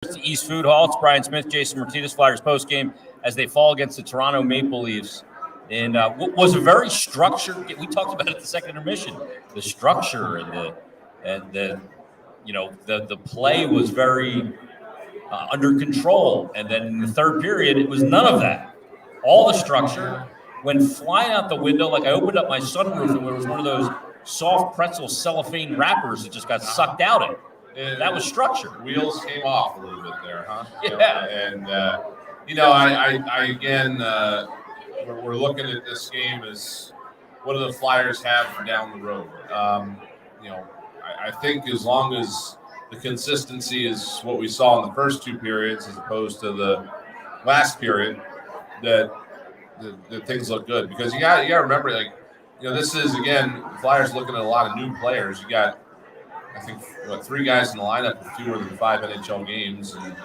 To East Food Hall. It's Brian Smith, Jason Martinez, Flyers postgame as they fall against the Toronto Maple Leafs. And what was a very structured. We talked about it at the second intermission. The structure and the play was very under control. And then in the third period, it was none of that. All the structure went flying out the window. Like I opened up my sunroof and there was one of those soft pretzel cellophane wrappers that just got sucked out of it. And that was structure. Wheels came off a little bit there, huh? Yeah. I again, we're looking at this game as what do the Flyers have for down the road? I think as long as the consistency is what we saw in the first two periods as opposed to the last period, that things look good. Because you got to remember, this is, again, the Flyers looking at a lot of new players. You got, I think, three guys in the lineup with fewer than 5 NHL games, and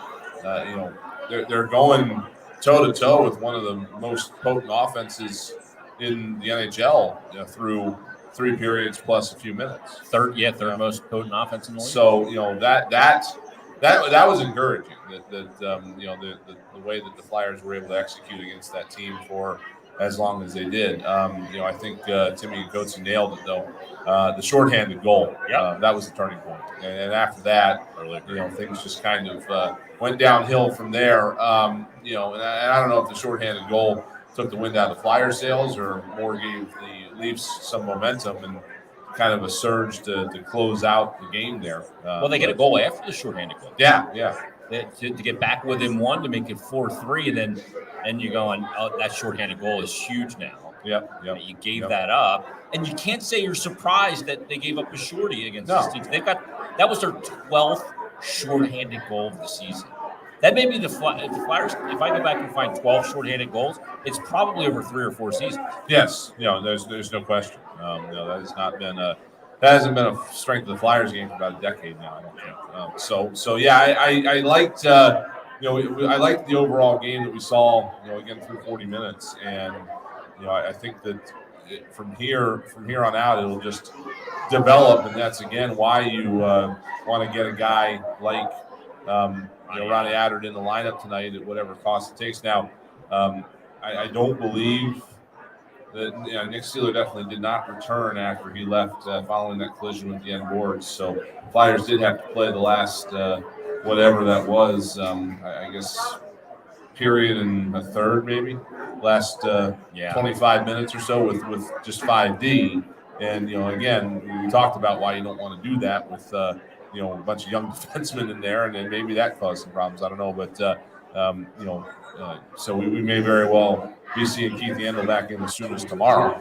they're going toe-to-toe with one of the most potent offenses in the NHL through three periods plus a few minutes. Third most potent offense in the league. So that was encouraging. The way that the Flyers were able to execute against that team for as long as they did. I think Timmy Coates nailed it though. The shorthanded goal, that was the turning point. And after that, things just kind of went downhill from there. And I don't know if the shorthanded goal took the wind out of the Flyers' sails or more gave the Leafs some momentum and kind of a surge to close out the game there. They get a goal after the shorthanded goal. Yeah. To get back within one to make it 4-3, and you're going, that shorthanded goal is huge now. Yeah. You gave that up, and you can't say you're surprised that they gave up a shorty against this team. That was their 12th shorthanded goal of the season. That may be the Flyers. If I go back and find 12 shorthanded goals, it's probably over 3 or 4 seasons. Yes, there's no question. That hasn't been a strength of the Flyers game for about a decade now, I don't think. I liked I liked the overall game that we saw, again through 40 minutes, and I think that from here on out it'll just develop, and that's again why you want to get a guy like Ronnie Attard in the lineup tonight at whatever cost it takes. Now, I don't believe that Nick Seeler definitely did not return after he left following that collision with the end boards. So Flyers did have to play the last whatever that was, I guess, period and a third maybe, last 25 minutes or so with just 5D. And, again, we talked about why you don't want to do that with, a bunch of young defensemen in there, and then maybe that caused some problems. I don't know, but, so we may very well be seeing Keith Yandel back in as soon as tomorrow,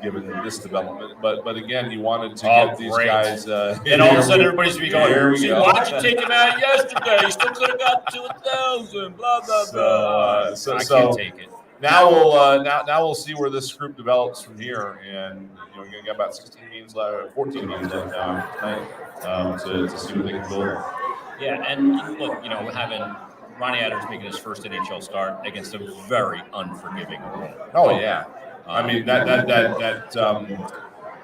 given this development. But again, you wanted to get these guys. And all of a sudden, everybody's going, why did you take him out yesterday? You still could have got to 1,000, blah, blah, blah. I can't take it. Now we'll see where this group develops from here, and you got about 16 games left, 14 games left tonight to see what they can build. Yeah, and look, having Ronnie Attard making his first NHL start against a very unforgiving opponent. Oh yeah, I mean that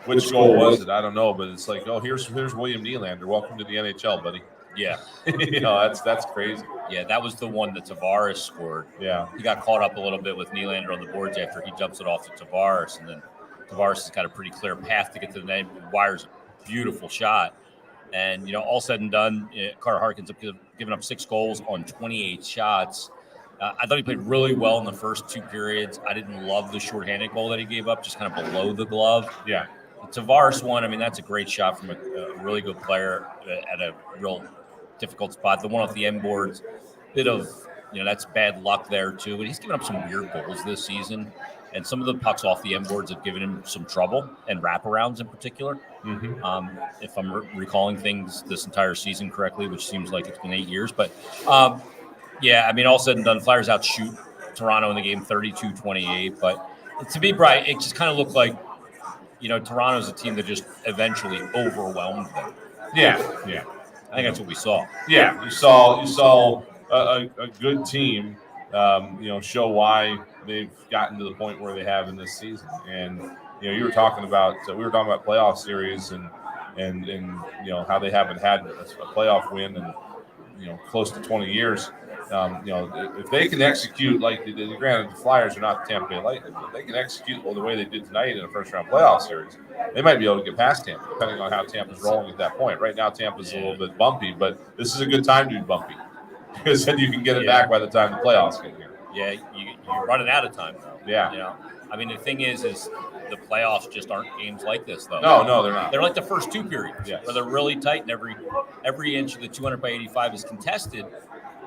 which goal was it? I don't know, but it's like, here's William Nylander. Welcome to the NHL, buddy. Yeah, that's crazy. Yeah, that was the one that Tavares scored. Yeah, he got caught up a little bit with Nylander on the boards after he jumps it off to Tavares, and then Tavares has got a pretty clear path to get to the net. Wires a beautiful shot, and all said and done, Carter Harkin's given up 6 goals on 28 shots. I thought he played really well in the first 2 periods. I didn't love the shorthanded goal that he gave up, just kind of below the glove. Yeah, the Tavares one, that's a great shot from a really good player at a real difficult spot. The one off the end boards, bit of, that's bad luck there too. But he's given up some weird goals this season. And some of the pucks off the end boards have given him some trouble, and wraparounds in particular. Mm-hmm. If I'm recalling things this entire season correctly, which seems like it's been 8 years. But, all said and done, Flyers outshoot Toronto in the game 32-28. But to be bright, it just kind of looked like, Toronto's a team that just eventually overwhelmed them. Yeah. I think that's what we saw. Yeah, you saw a good team, show why they've gotten to the point where they have in this season. And we were talking about playoff series and how they haven't had a playoff win, and close to 20 years. If they can execute like granted the Flyers are not the Tampa Bay Lightning, but they can execute the way they did tonight in a first-round playoff series, they might be able to get past Tampa, depending on how Tampa's rolling at that point. Right now, Tampa's a little bit bumpy, but this is a good time to be bumpy because then you can get it back by the time the playoffs get here. Yeah, you're running out of time, though. Yeah. I mean, the thing is the playoffs just aren't games like this, though. No, they're not. They're like the first two periods, yes. where they're really tight and every inch of the 200 by 85 is contested.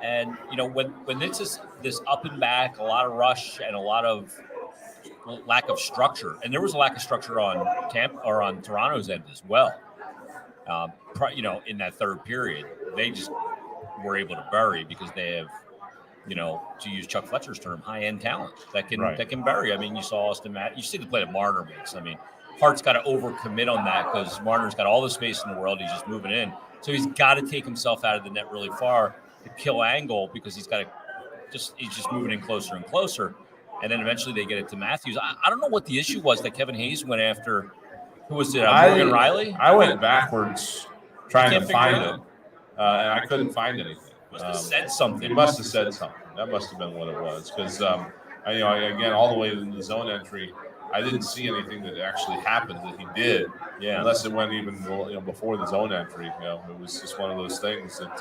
And, when it's this up and back, a lot of rush and a lot of lack of structure, and there was a lack of structure on Tampa or on Toronto's end as well. In that third period, they just were able to bury because they have, to use Chuck Fletcher's term, high-end talent that can bury. I mean, you saw Austin You see the play that Marner makes. I mean, Hart's got to overcommit on that because Marner's got all the space in the world. He's just moving in. So he's got to take himself out of the net really far to kill angle because he's just moving in closer and closer. And then eventually they get it to Matthews. I don't know what the issue was that Kevin Hayes went after. Who was it? Morgan Riley? I went backwards trying to find it, and I couldn't find anything. Must have said something. He must have said something. That must have been what it was. Because, again, all the way to the zone entry, I didn't see anything that actually happened that he did. Yeah. Unless it went even before the zone entry. It was just one of those things that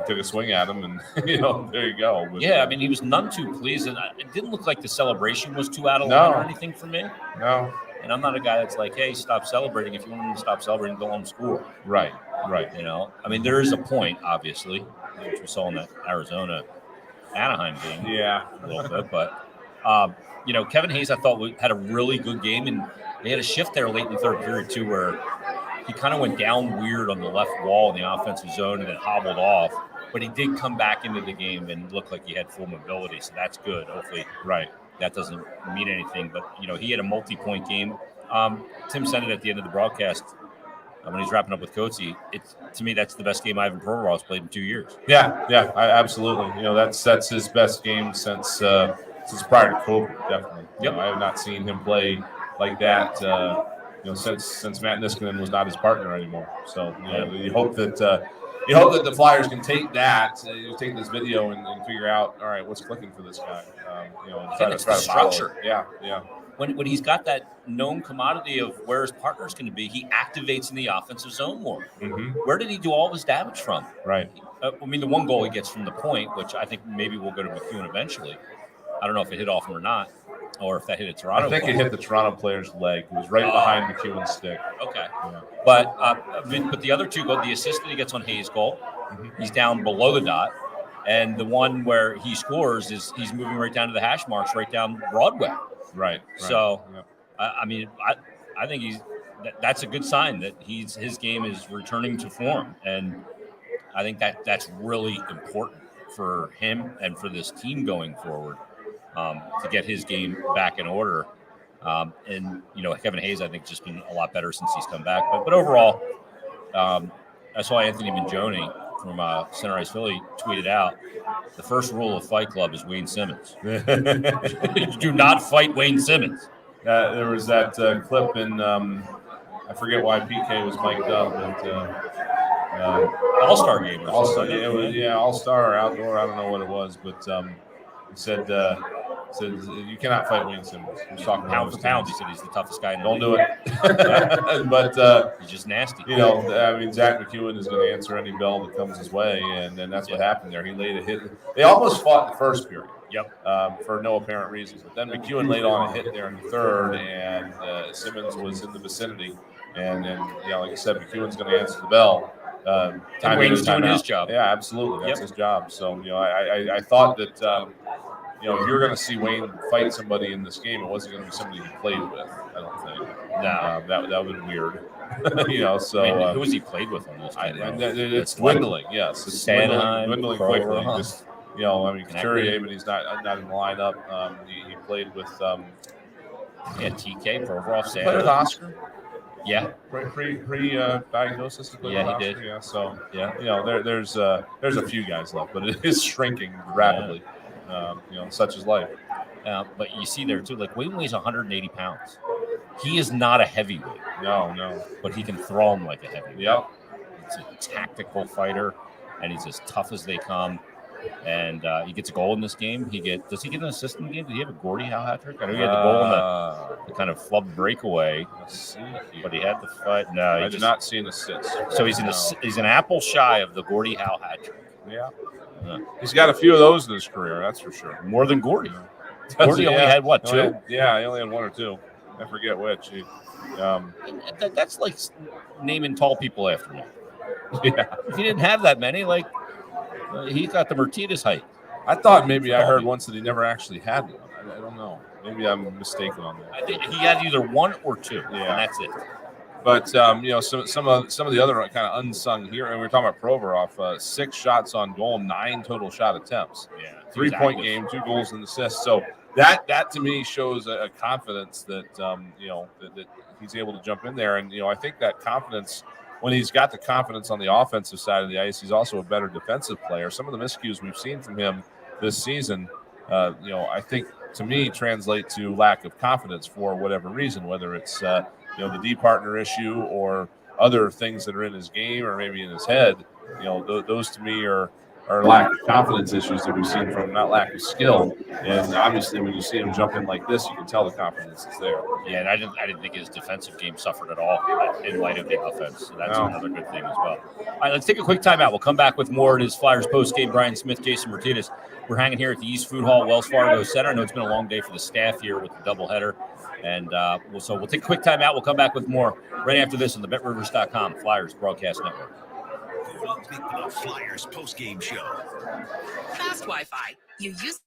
took a swing at him, and there you go. But, I mean, he was none too pleased, and it didn't look like the celebration was too out of line or anything for me. No. And I'm not a guy that's like, hey, stop celebrating. If you want him to stop celebrating, go home score. Right. I mean, there is a point, obviously, which we saw in that Arizona Anaheim game. Yeah. A little bit, but Kevin Hayes, I thought had a really good game, and they had a shift there late in the third period too, where he kind of went down weird on the left wall in the offensive zone and then hobbled off. But he did come back into the game and looked like he had full mobility, so that's good. Hopefully, that doesn't mean anything. But he had a multi-point game. Tim said it at the end of the broadcast when he's wrapping up with Coatsy. To me, that's the best game Ivan Provorov's played in 2 years. Yeah, absolutely. That's his best game since prior to COVID, definitely. I have not seen him play like that. Since Matt Niskanen was not his partner anymore. So you hope that the Flyers can take that, take this video and figure out, all right, what's clicking for this guy. Try to structure. Yeah. When he's got that known commodity of where his partner's going to be, he activates in the offensive zone more. Mm-hmm. Where did he do all of his damage from? Right. I mean, the one goal he gets from the point, which I think maybe will go to McEwen eventually. I don't know if it hit off him or not, or if that hit a Toronto. I think it hit the Toronto player's leg. It was right behind McEwen's stick. Okay. Yeah. But the other two, the assist that he gets on Hayes' goal, he's down below the dot. And the one where he scores he's moving right down to the hash marks, right down Broadway. Right. So, I mean, I think that's a good sign that his game is returning to form, and I think that's really important for him and for this team going forward to get his game back in order. And Kevin Hayes, I think, just been a lot better since he's come back. But overall, I saw Anthony Mingione from Center Ice Philly tweeted out, the first rule of Fight Club is Wayne Simmons. Do not fight Wayne Simmons. There was that clip in, I forget why PK was mic'd up, but All-Star game. All-Star, All-Star or outdoor, I don't know what it was, but he said you cannot fight Wayne Simmons. He was talking pound for pound. He said he's the toughest guy in the Don't league. do it. But he's just nasty. I mean, Zach McEwen is going to answer any bell that comes his way, and that's what happened there. He laid a hit. They almost fought in the first period. For no apparent reason. But then McEwen laid on a hit there in the third, and Simmons was in the vicinity. And then, like I said, McEwen's going to answer the bell. And Wayne's doing his job. Yeah, absolutely. That's his job. So, I thought that, if you're going to see Wayne fight somebody in this game, it wasn't going to be somebody he played with, I don't think. No. That would have been weird. So. I mean, who has he played with on this team? It's dwindling, yes. It's dwindling quickly. Just, Couturier, but he's not in the lineup. He played with TK, Provorov, Played with Oscar. Yeah. Pre-diagnosis. He did. Yeah. So there's a few guys left, but it is shrinking rapidly. Such is life. But you see there too, like Wayne weighs 180 pounds. He is not a heavyweight. No. But he can throw him like a heavyweight. Yep. He's a tactical fighter. and he's as tough as they come. And he gets a goal in this game. Does he get an assist in the game? Did he have a Gordie Howe hat trick? I know he had the goal in the kind of flub breakaway. Let's see here. But he had the fight. No, I did not see an assist. So he's an apple shy of the Gordie Howe hat trick. Yeah. He's got a few of those in his career, that's for sure. More than Gordie. Gordie only had what, 2? He only had 1 or 2. I forget which. That's like naming tall people after me. Yeah. If he didn't have that many, he got the Martinez height. I thought maybe I heard once that he never actually had one. I don't know. Maybe I'm mistaken on that. I think he had either 1 or 2, and that's it. But some of the other kind of unsung here, and we were talking about Provorov, 6 shots on goal, 9 total shot attempts. Yeah, 3-point game, 2 goals and assists. So that to me shows a confidence that that he's able to jump in there, and I think that confidence. When he's got the confidence on the offensive side of the ice, he's also a better defensive player. Some of the miscues we've seen from him this season, I think to me translate to lack of confidence for whatever reason, whether it's the D partner issue or other things that are in his game or maybe in his head. Those to me are lack of confidence issues that we've seen from him, not lack of skill. And obviously, when you see him jump in like this, you can tell the confidence is there. Yeah, and I didn't think his defensive game suffered at all in light of the offense. So that's another good thing as well. All right, let's take a quick timeout. We'll come back with more. It is Flyers postgame. Brian Smith, Jason Martinez. We're hanging here at the East Food Hall, Wells Fargo Center. I know it's been a long day for the staff here with the doubleheader. And we'll take a quick timeout. We'll come back with more right after this on the BetRivers.com Flyers Broadcast Network. The Flyers postgame show. Fast Wi-Fi. You use.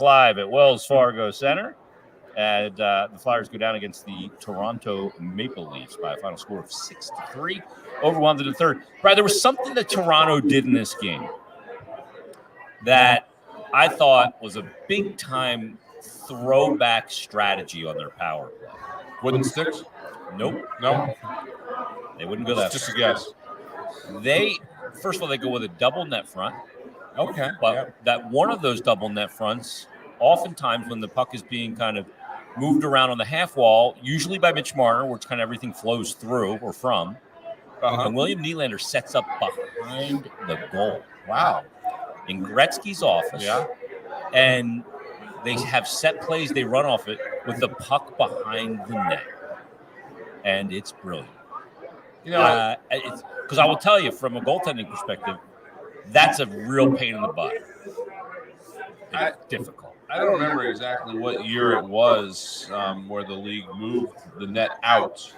Live at Wells Fargo Center. And the Flyers go down against the Toronto Maple Leafs by a final score of 6-3, overwhelmed in the third. Brad, there was something that Toronto did in this game that I thought was a big-time throwback strategy on their power play. Wooden sticks? Nope. No? They wouldn't go that Just far. a guess. First of all, they go with a double net front. Okay. But that one of those double net fronts, oftentimes when the puck is being kind of moved around on the half wall, usually by Mitch Marner, which kind of everything flows through or from, and William Nylander sets up behind the goal. Wow. In Gretzky's office. Yeah. And they have set plays they run off it with the puck behind the net. And it's brilliant. You know, because I will tell you, from a goaltending perspective, that's a real pain in the butt. It's difficult. I don't remember exactly what year it was where the league moved the net out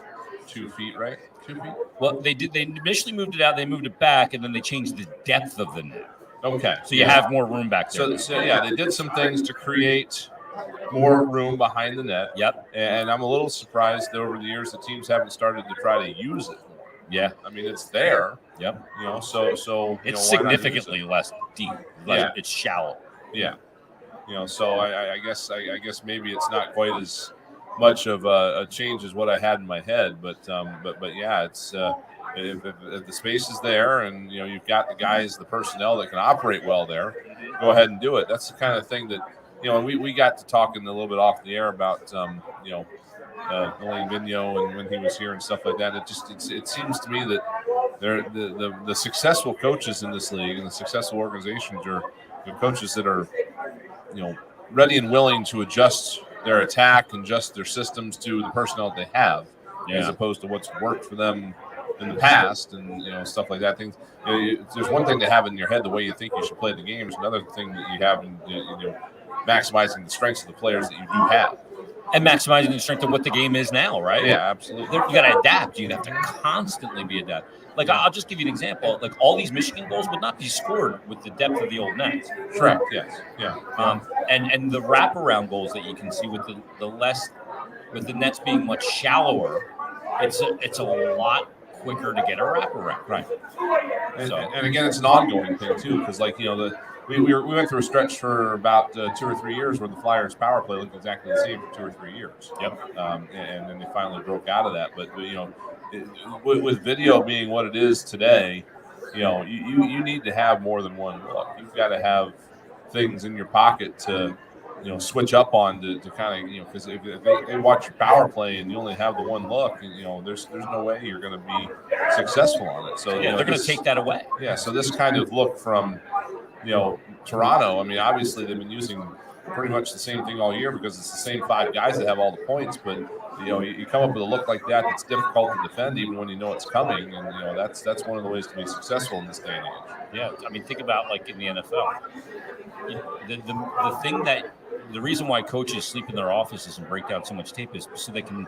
2 feet, right? 2 feet? Well, they did. They initially moved it out. They moved it back, and then they changed the depth of the net. Okay. So you have more room back there. So they did some things to create more room behind the net. Yep. And I'm a little surprised that over the years the teams haven't started to try to use it more. Yeah. I mean, it's there. Yep. So it's significantly less deep. It's shallow. Yeah. So I guess maybe it's not quite as much of a change as what I had in my head, but yeah, it's if the space is there and you've got the guys, the personnel that can operate well there, go ahead and do it. That's the kind of thing that we got to talking a little bit off the air about Elaine Vigneault and when he was here and stuff like that. It seems to me that the successful coaches in this league and the successful organizations are coaches that are ready and willing to adjust their attack and adjust their systems to the personnel that they have, as opposed to what's worked for them in the past and stuff like that. Things there's one thing to have in your head the way you think you should play the game. There's another thing that you have in maximizing the strengths of the players that you do have. And maximizing the strength of what the game is now, right? Yeah, absolutely. You got to adapt. You have to constantly be adapted. Like, I'll just give you an example. Like, all these Michigan goals would not be scored with the depth of the old nets. Correct. Yes. Yeah. And the wraparound goals that you can see with the nets being much shallower, it's a lot quicker to get a wraparound. Right. And again, it's an ongoing thing too, because we went through a stretch for about 2 or 3 years where the Flyers' power play looked exactly the same for 2 or 3 years. Yep. And then they finally broke out of that. But with video being what it is today, you need to have more than one look. You've got to have things in your pocket to switch up on to kind of because if they watch your power play and you only have the one look, there's no way you're going to be successful on it. So they're going to take that away. Yeah. So this kind of look from Toronto, I mean, obviously they've been using pretty much the same thing all year because it's the same 5 guys that have all the points. But, you come up with a look like that that's difficult to defend even when you know it's coming. And, that's one of the ways to be successful in this day and age. Yeah. I mean, think about like in the NFL. The reason why coaches sleep in their offices and break down so much tape is so they can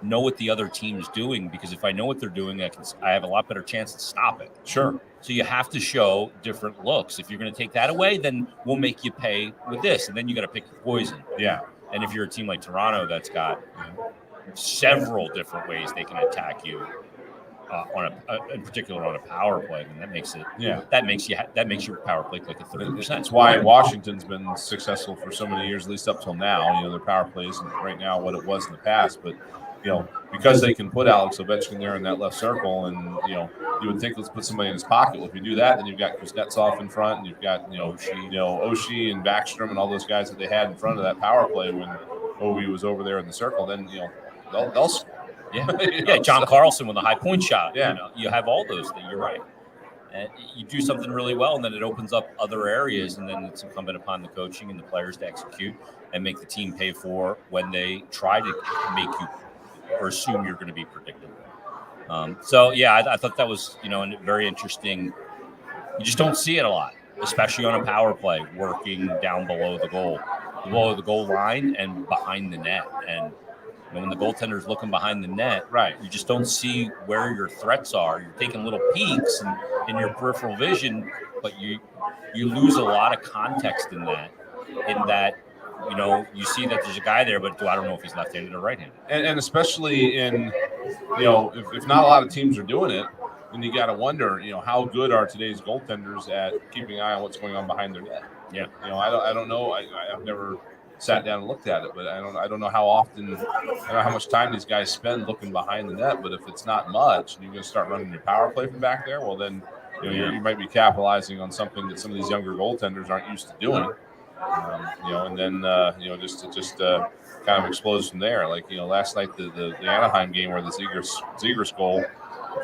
know what the other team's doing, because if I know what they're doing, I have a lot better chance to stop it. Sure. So you have to show different looks. If you're going to take that away, then we'll make you pay with this, and then you got to pick your poison. Yeah. And if you're a team like Toronto that's got several different ways they can attack you, in particular on a power play, then that makes it. Yeah. That makes your power play like a 30%. That's why Washington's been successful for so many years, at least up till now. Their power play isn't right now what it was in the past, but because they can put Alex Ovechkin there in that left circle, and you would think let's put somebody in his pocket. Well, if you do that, then you've got Kuznetsov in front, and you've got Oshie and Backstrom and all those guys that they had in front of that power play when Ovi was over there in the circle. Then they'll score. Yeah, John Carlson with a high point shot. Yeah, you have all those things. You're right. And you do something really well, and then it opens up other areas, and then it's incumbent upon the coaching and the players to execute and make the team pay for when they try to make you or assume you're going to be predictable. I thought that was very interesting. You just don't see it a lot, especially on a power play, working down below the goal line and behind the net. And when the goaltender's looking behind the net, right, you just don't see where your threats are. You're taking little peeks in your peripheral vision, but you lose a lot of context in that you see that there's a guy there, but I don't know if he's left-handed or right-handed. And especially in, if not a lot of teams are doing it, then you got to wonder, how good are today's goaltenders at keeping an eye on what's going on behind their net? Yeah. I don't know. I've never sat down and looked at it, but I don't know how often, I don't know how much time these guys spend looking behind the net. But if it's not much, and you're going to start running your power play from back there, well then, you might be capitalizing on something that some of these younger goaltenders aren't used to doing. And then just kind of explodes from there. Like last night the Anaheim game where the Zegras goal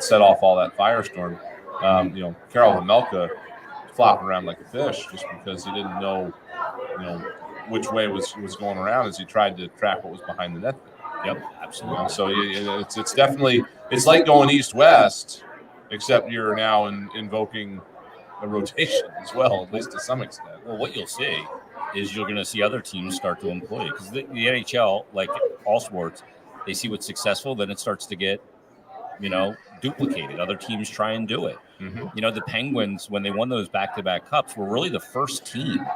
set off all that firestorm. Karel Hamelka flopping around like a fish just because he didn't know which way was going around as he tried to track what was behind the net. Yep, absolutely. So it's definitely like going east-west, except you're now invoking a rotation as well, at least to some extent. Well, what you'll see is you're going to see other teams start to employ it because the NHL, like all sports, they see what's successful, then it starts to get, duplicated. Other teams try and do it. Mm-hmm. The Penguins, when they won those back-to-back cups, were really the first team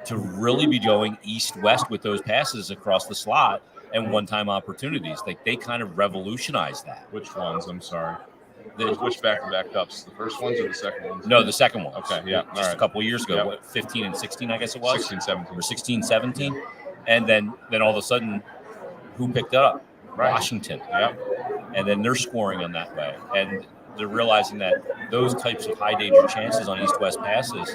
to really be going east-west with those passes across the slot and one-time opportunities. Like they kind of revolutionized that. Which ones? I'm sorry. Which back-to-back cups? The first ones or the second ones? No, the second ones. Okay, yeah. Just a couple of years ago, 15 and 16, I guess it was? 16, 17. Or 16, 17. And then all of a sudden, who picked it up? Right. Washington. Yep. And then they're scoring on that way. And they're realizing that those types of high-danger chances on east-west passes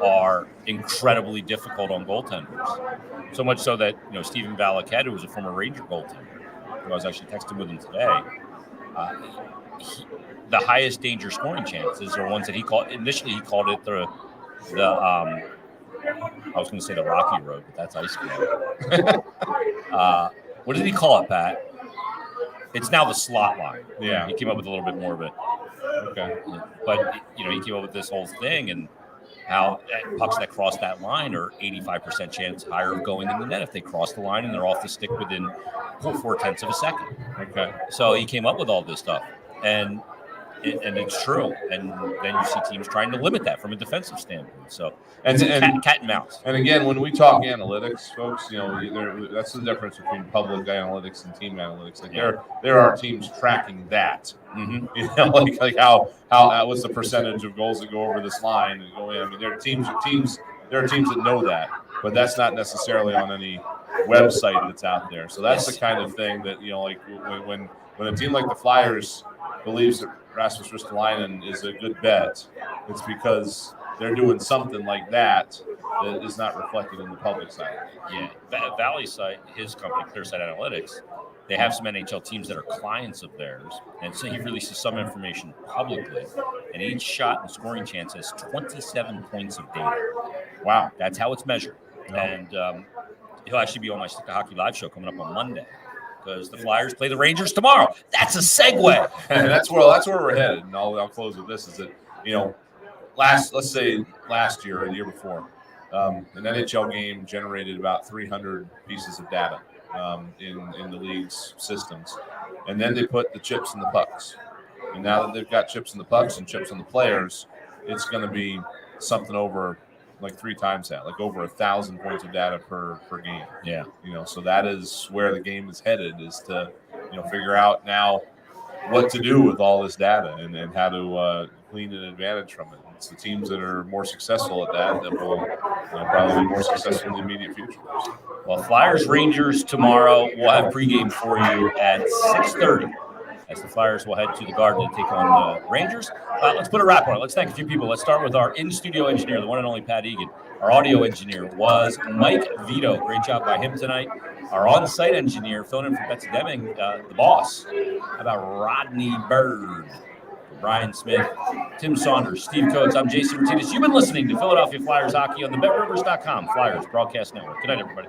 are incredibly difficult on goaltenders. So much so that, Stephen Valaket, who was a former Ranger goaltender, who I was actually texting with him today, the highest danger scoring chances are ones that he called it the I was going to say the Rocky Road, but that's ice cream. What did he call it, Pat? It's now the slot line. Yeah. He came up with a little bit more of it. Okay. But, he came up with this whole thing and how pucks that cross that line are 85% chance higher of going in the net if they cross the line and they're off the stick within 4/10 of a second. Okay. So he came up with all this stuff. And it's true. And then you see teams trying to limit that from a defensive standpoint. So and cat and mouse. And again, when we talk analytics, folks, that's the difference between public analytics and team analytics. Like there are teams tracking that. Mm-hmm. Like how what's the percentage of goals that go over this line and go in. I mean, there are teams that know that, but that's not necessarily on any website that's out there. So that's the kind of thing that like when a team like the Flyers believes that Rasmus Ristolainen is a good bet, it's because they're doing something like that is not reflected in the public side. Yeah, Valley site, his company, Clearsight Analytics, they have some NHL teams that are clients of theirs, and so he releases some information publicly, and each shot and scoring chance has 27 points of data. Wow. That's how it's measured. Oh. And he'll actually be on my Stick to Hockey live show coming up on Monday, because the Flyers play the Rangers tomorrow. That's a segue. And that's where we're headed. And I'll close with this: is that let's say last year or the year before, an NHL game generated about 300 pieces of data in the league's systems, and then they put the chips in the pucks. And now that they've got chips in the pucks and chips on the players, it's going to be something over like 3 times that, like over 1,000 points of data per game. Yeah. So that is where the game is headed, is to figure out now what to do with all this data and how to glean an advantage from it. It's the teams that are more successful at that will probably be more successful in the immediate future. Well, Flyers Rangers tomorrow. We'll have pregame for you at 6:30 as the Flyers will head to the Garden to take on the Rangers. Let's put a wrap on it. Let's thank a few people. Let's start with our in-studio engineer, the one and only Pat Egan. Our audio engineer was Mike Vito. Great job by him tonight. Our on-site engineer, filling in for Betsy Deming, the boss. How about Rodney Bird? Brian Smith, Tim Saunders, Steve Coates. I'm Jason Martinez. You've been listening to Philadelphia Flyers Hockey on the BetRivers.com Flyers Broadcast Network. Good night, everybody.